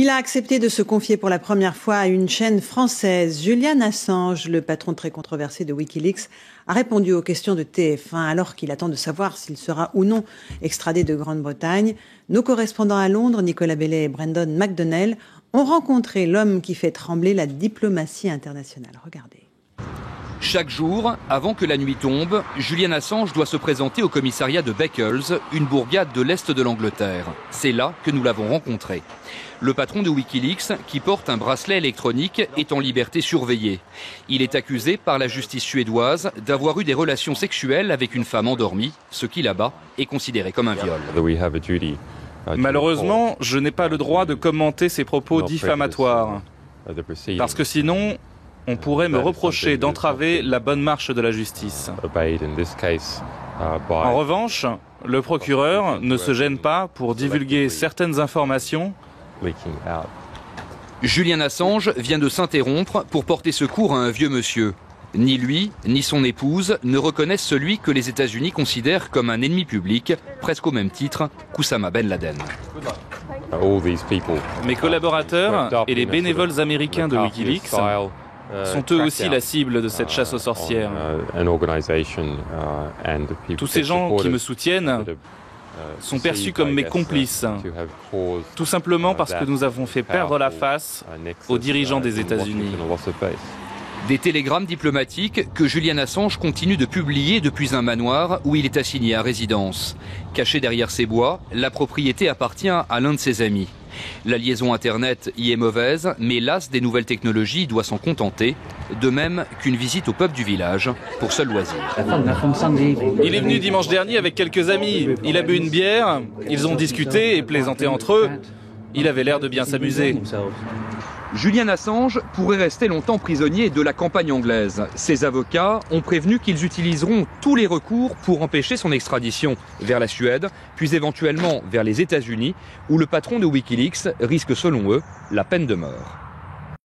Il a accepté de se confier pour la première fois à une chaîne française. Julian Assange, le patron très controversé de Wikileaks, a répondu aux questions de TF1 alors qu'il attend de savoir s'il sera ou non extradé de Grande-Bretagne. Nos correspondants à Londres, Nicolas Bellet et Brendan McDonnell, ont rencontré l'homme qui fait trembler la diplomatie internationale. Regardez. Chaque jour, avant que la nuit tombe, Julian Assange doit se présenter au commissariat de Beccles, une bourgade de l'Est de l'Angleterre. C'est là que nous l'avons rencontré. Le patron de Wikileaks, qui porte un bracelet électronique, est en liberté surveillée. Il est accusé par la justice suédoise d'avoir eu des relations sexuelles avec une femme endormie, ce qui là-bas est considéré comme un viol. Malheureusement, je n'ai pas le droit de commenter ces propos diffamatoires, parce que sinon, on pourrait me reprocher d'entraver la bonne marche de la justice. En revanche, le procureur ne se gêne pas pour divulguer certaines informations. Julian Assange vient de s'interrompre pour porter secours à un vieux monsieur. Ni lui, ni son épouse ne reconnaissent celui que les États-Unis considèrent comme un ennemi public, presque au même titre qu'Oussama Ben Laden. Mes collaborateurs et les bénévoles américains de Wikileaks sont eux aussi la cible de cette chasse aux sorcières. Tous ces gens qui me soutiennent sont perçus comme mes complices, tout simplement parce que nous avons fait perdre la face aux dirigeants des États-Unis. Des télégrammes diplomatiques que Julian Assange continue de publier depuis un manoir où il est assigné à résidence. Caché derrière ces bois, la propriété appartient à l'un de ses amis. La liaison Internet y est mauvaise, mais l'as des nouvelles technologies doit s'en contenter, de même qu'une visite au pub du village pour seul loisir. Il est venu dimanche dernier avec quelques amis. Il a bu une bière, ils ont discuté et plaisanté entre eux. Il avait l'air de bien s'amuser. Julian Assange pourrait rester longtemps prisonnier de la campagne anglaise. Ses avocats ont prévenu qu'ils utiliseront tous les recours pour empêcher son extradition vers la Suède, puis éventuellement vers les États-Unis, où le patron de Wikileaks risque selon eux la peine de mort.